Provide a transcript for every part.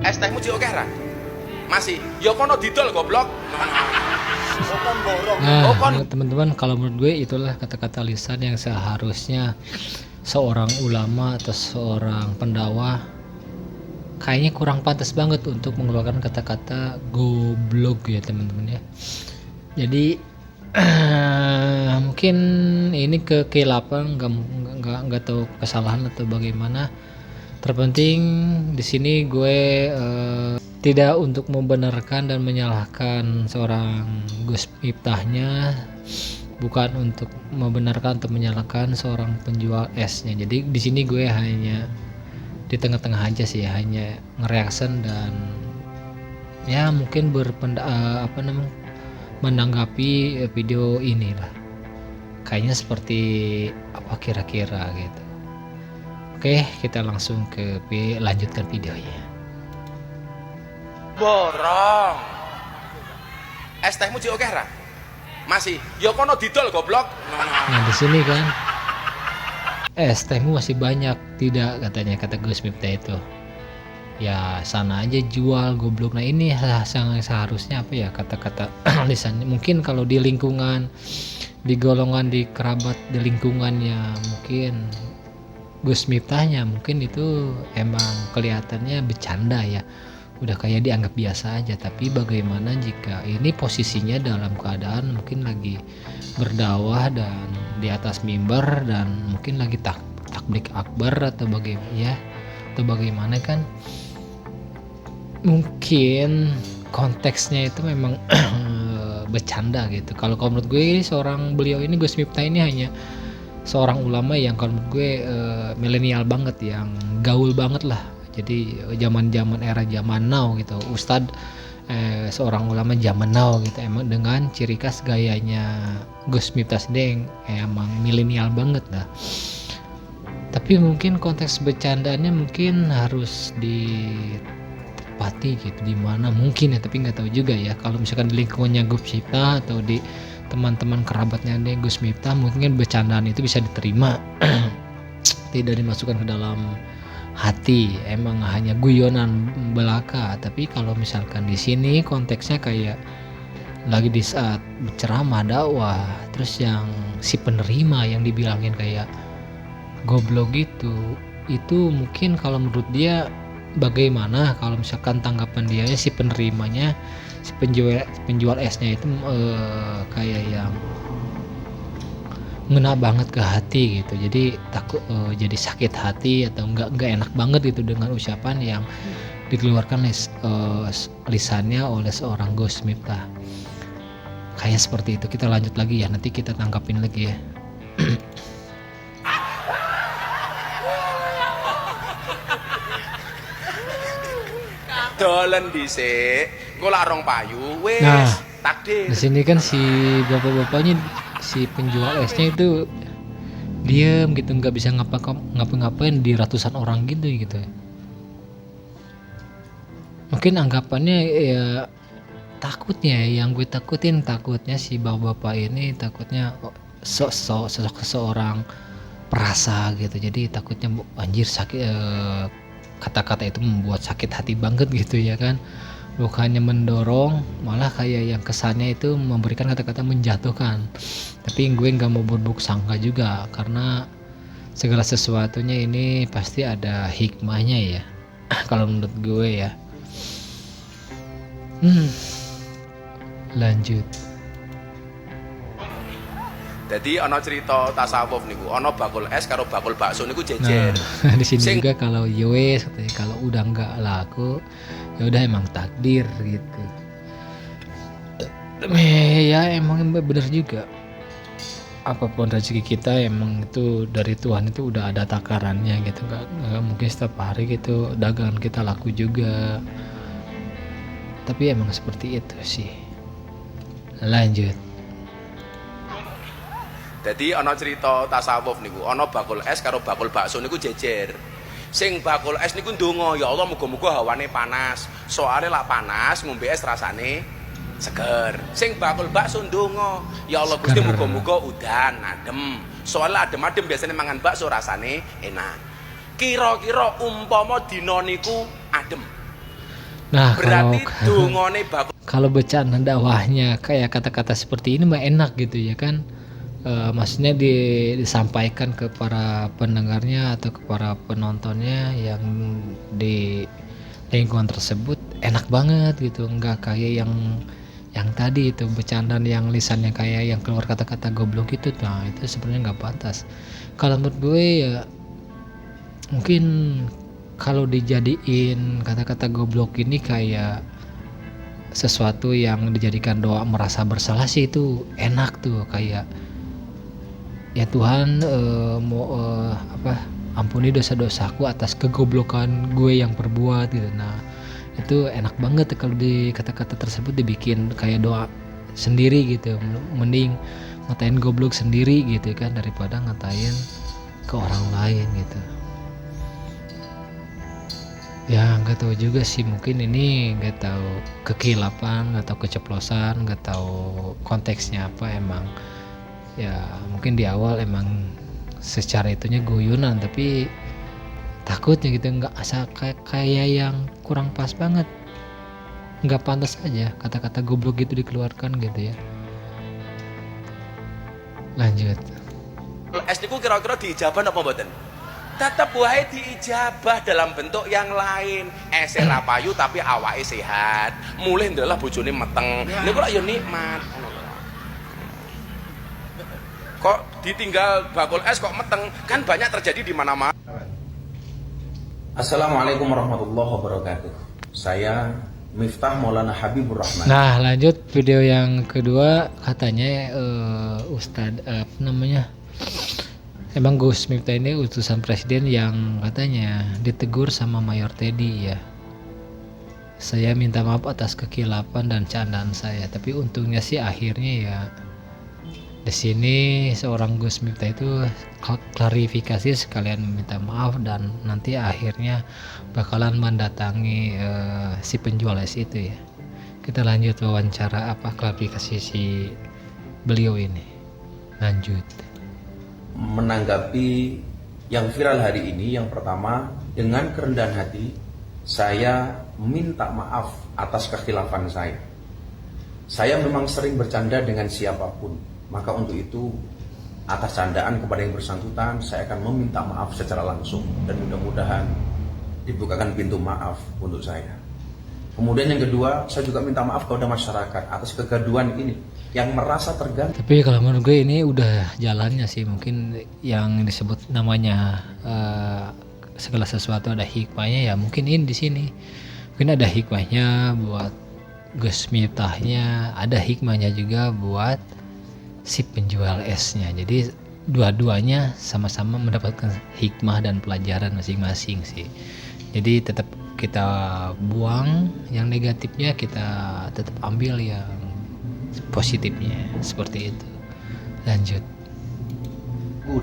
Es tehmu cik oke ra? Masih. Ya kono didol goblok. Nah, teman-teman, kalau menurut gue itulah kata-kata lisan yang seharusnya seorang ulama atau seorang pendakwah kayaknya kurang pantas banget untuk mengeluarkan kata-kata goblok ya teman-teman ya. Jadi mungkin ini kekilapan, nggak tahu kesalahan atau bagaimana. Terpenting di sini gue tidak untuk membenarkan dan menyalahkan seorang Gus Miftahnya, bukan untuk membenarkan atau menyalahkan seorang penjual esnya. Jadi di sini gue hanya di tengah-tengah aja sih, hanya ngereaction dan ya mungkin menanggapi video ini lah. Kayaknya seperti apa kira-kira gitu. Oke, kita langsung lanjutkan videonya. Borong. Es tehmu cik oke ra? Masih. Ya kono didol goblok. Nah, di sini kan es tehmu masih banyak, tidak katanya kata Gus Miftah itu. Ya sana aja jual goblok. Nah ini seharusnya apa ya kata-kata lisannya, mungkin kalau di lingkungan, di golongan, di kerabat, di lingkungannya mungkin Gus Miftahnya mungkin itu emang kelihatannya bercanda ya, udah kayak dianggap biasa aja. Tapi bagaimana jika ini posisinya dalam keadaan mungkin lagi berdakwah dan di atas mimbar dan mungkin lagi takbir akbar atau bagaimana kan, mungkin konteksnya itu memang bercanda gitu. Kalau menurut gue beliau ini Gus Miftah ini hanya seorang ulama yang kalau menurut gue milenial banget, yang gaul banget lah. Jadi era zaman now gitu, Ustadz seorang ulama zaman now gitu, emang dengan ciri khas gayanya Gus Miftah sendiri yang emang milenial banget lah. Tapi mungkin konteks bercandaannya mungkin harus ditepati gitu di mana mungkin ya, tapi nggak tahu juga ya. Kalau misalkan di lingkungannya Gus Miftah atau di teman-teman kerabatnya Gus Miftah, mungkin bercandaan itu bisa diterima tidak dimasukkan ke dalam hati, emang hanya guyonan belaka. Tapi kalau misalkan di sini konteksnya kayak lagi di saat berceramah dakwah, terus yang si penerima yang dibilangin kayak goblok gitu, itu mungkin kalau menurut dia bagaimana kalau misalkan tanggapan dia si penerimanya, si penjual esnya itu kayak yang ngena banget ke hati gitu. Jadi takut jadi sakit hati atau enggak enak banget gitu dengan ucapan yang dikeluarkan lisannya oleh seorang Gus Miftah. Kayak seperti itu. Kita lanjut lagi ya, nanti kita tangkapin lagi ya. Dolen dhisik, engko lak rong payu wis takdir. Di sini kan si bapak-bapaknya, si penjual esnya itu diem gitu, nggak bisa ngapa-ngapain di ratusan orang gitu. Mungkin anggapannya ya, takutnya yang gue takutnya si bapak-bapak ini takutnya sosok seorang perasa gitu. Jadi takutnya anjir sakit, kata-kata itu membuat sakit hati banget gitu ya kan. Bukannya mendorong, malah kayak yang kesannya itu memberikan kata-kata menjatuhkan. Tapi gue nggak mau berburuk sangka juga, karena segala sesuatunya ini pasti ada hikmahnya ya. Kalau menurut gue ya. Lanjut. Jadi ana cerita tasawuf niku, ana bakul es karo bakul bakso niku jejer. Nah, di sini juga kalau yowes katanya, kalau udah nggak laku ya udah emang takdir gitu. Ya emang bener juga, apapun rezeki kita emang itu dari Tuhan, itu udah ada takarannya gitu. Nggak mungkin setiap hari gitu dagangan kita laku juga. Tapi emang seperti itu sih. Lanjut. Jadi ana cerita tasawuf niku, ana bakul es karo bakul bakso niku jejer. Sing bakul es niku ndonga, ya Allah muga-muga hawane panas. Soale lak panas ngombe es rasane seger. Sing bakul bakso ndonga, ya Allah Gusti muga-muga udan adem. Soale adem-adem biasanya mangan bakso rasane enak. Kira-kira umpama dina niku adem. Nah, Berarti dungane bakul kalau bacaan dakwahnya kayak kata-kata seperti ini mah enak gitu ya kan. Maksudnya disampaikan ke para pendengarnya atau ke para penontonnya yang di lingkungan tersebut enak banget gitu, nggak kayak yang tadi itu bercandaan yang lisannya kayak yang keluar kata-kata goblok itu. Nah itu sebenarnya nggak pantas kalau menurut gue ya. Mungkin kalau dijadiin kata-kata goblok ini kayak sesuatu yang dijadikan doa merasa bersalah sih, itu enak tuh, kayak ya Tuhan, ampuni dosa-dosaku atas kegoblokan gue yang perbuat gitu. Nah itu enak banget kalau di kata-kata tersebut dibikin kayak doa sendiri gitu. Mending ngatain goblok sendiri gitu kan daripada ngatain ke orang lain gitu. Ya nggak tahu juga sih, mungkin ini nggak tahu kekilapan, nggak tahu keceplosan, nggak tahu konteksnya apa. Emang ya mungkin di awal emang secara itunya guyunan, tapi takutnya gitu nggak asal kayak yang kurang pas banget, nggak pantas aja kata-kata goblok gitu dikeluarkan gitu ya. Lanjut. es niku kira-kira diijabah napa mboten? Tetep wae diijabah dalam bentuk yang lain. Ese ra payu tapi awake sehat. Mulih ndelah bojone meteng. Niku lak ya nikmat. Kok ditinggal bakul es kok meteng? Kan banyak terjadi di mana-mana. Assalamualaikum warahmatullahi wabarakatuh. Saya Miftah Maulana Habibur Rahman. Nah lanjut video yang kedua, katanya Ustadz apa namanya, emang Gus Miftah ini utusan presiden yang katanya ditegur sama Mayor Teddy ya. Saya minta maaf atas kekilapan dan candaan saya, tapi untungnya sih akhirnya ya di sini seorang Gus Miftah itu klarifikasi sekalian minta maaf, dan nanti akhirnya bakalan mendatangi si penjual es itu ya. Kita lanjut wawancara apa klarifikasi si beliau ini. Lanjut. Menanggapi yang viral hari ini, yang pertama, dengan kerendahan hati saya minta maaf atas kekhilafan saya. Saya memang sering bercanda dengan siapapun, maka untuk itu atas candaan kepada yang bersangkutan saya akan meminta maaf secara langsung, dan mudah-mudahan dibukakan pintu maaf untuk saya. Kemudian yang kedua, saya juga minta maaf kepada masyarakat atas kegaduhan ini yang merasa terganggu. Tapi kalau menurut gue ini udah jalannya sih, mungkin yang disebut namanya segala sesuatu ada hikmahnya ya, mungkin ini di sini mungkin ada hikmahnya buat Gus Miftahnya, ada hikmahnya juga buat si penjual esnya. Jadi dua-duanya sama-sama mendapatkan hikmah dan pelajaran masing-masing sih. Jadi tetap kita buang yang negatifnya, kita tetap ambil yang positifnya, seperti itu. Lanjut.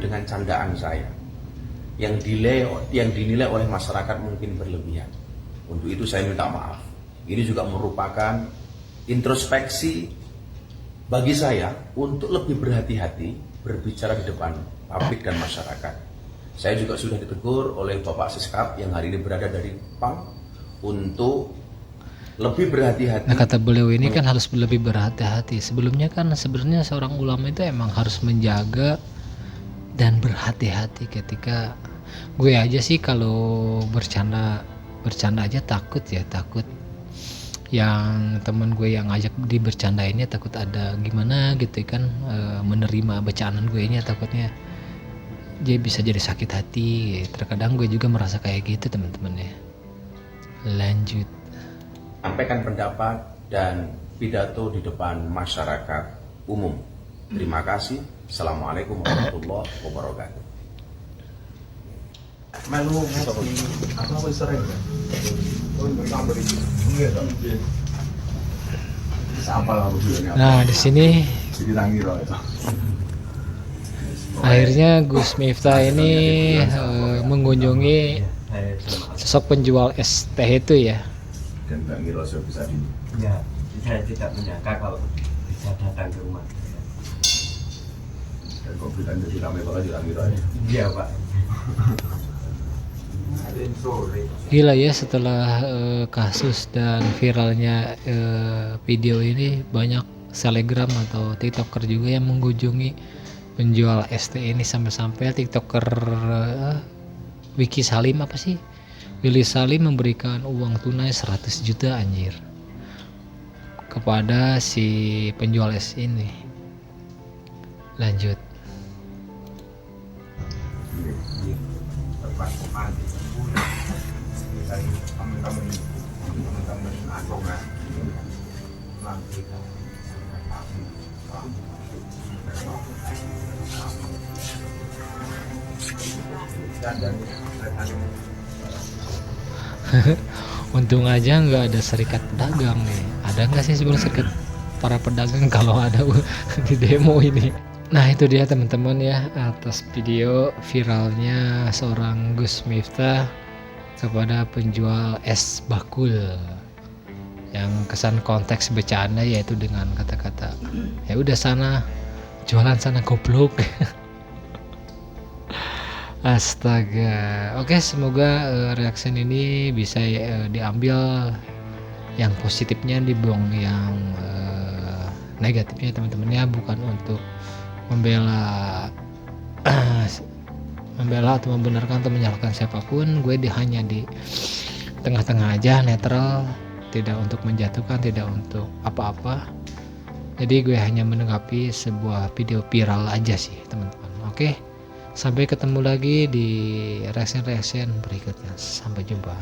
Dengan candaan saya yang dinilai oleh masyarakat mungkin berlebihan. Untuk itu saya minta maaf. Ini juga merupakan introspeksi bagi saya untuk lebih berhati-hati berbicara di depan publik dan masyarakat. Saya juga sudah ditegur oleh Bapak Siskap yang hari ini berada dari PAM untuk lebih berhati-hati. Nah kata beliau ini kan harus lebih berhati-hati. Sebelumnya kan sebenarnya seorang ulama itu emang harus menjaga dan berhati-hati ketika, gue aja sih kalau bercanda aja takut yang temen gue yang ngajak dibercandainnya takut ada gimana gitu kan, menerima bercandaan gue ini takutnya dia bisa jadi sakit hati. Terkadang gue juga merasa kayak gitu teman-teman ya. Lanjut. Sampaikan pendapat dan pidato di depan masyarakat umum. Terima kasih. Assalamualaikum warahmatullahi wabarakatuh. Melu apa sering kan? Nah di sini akhirnya Gus Miftah ini mengunjungi sosok penjual es teh itu ya. Dan Mbak Miro bisa di. Ya, saya tidak menyangka kalau bisa datang ke rumah. Dan kok berita jadi ramai banget di Miro ya. Iya Pak. Gila ya, setelah kasus dan viralnya video ini, banyak selebgram atau tiktoker juga yang mengunjungi penjual ST ini, sampai-sampai tiktoker Wiki Salim apa sih, Willy Salim memberikan uang tunai 100 juta anjir kepada si penjual es ini. Lanjut. Untung aja nggak ada serikat pedagang nih. Ada nggak sih sebenarnya serikat para pedagang kalau ada di demo ini? Nah itu dia teman-teman ya, atas video viralnya seorang Gus Miftah kepada penjual es bakul yang kesan konteks bercanda, yaitu dengan kata-kata ya udah sana jualan sana goblok. Astaga. Oke, semoga reaction ini bisa diambil yang positifnya, dibuang yang negatifnya teman-teman ya, bukan untuk membela atau membenarkan atau menyalahkan siapapun. Gue hanya di tengah-tengah aja, netral, tidak untuk menjatuhkan, tidak untuk apa-apa. Jadi gue hanya menanggapi sebuah video viral aja sih teman-teman. Oke, sampai ketemu lagi di reaction berikutnya. Sampai jumpa.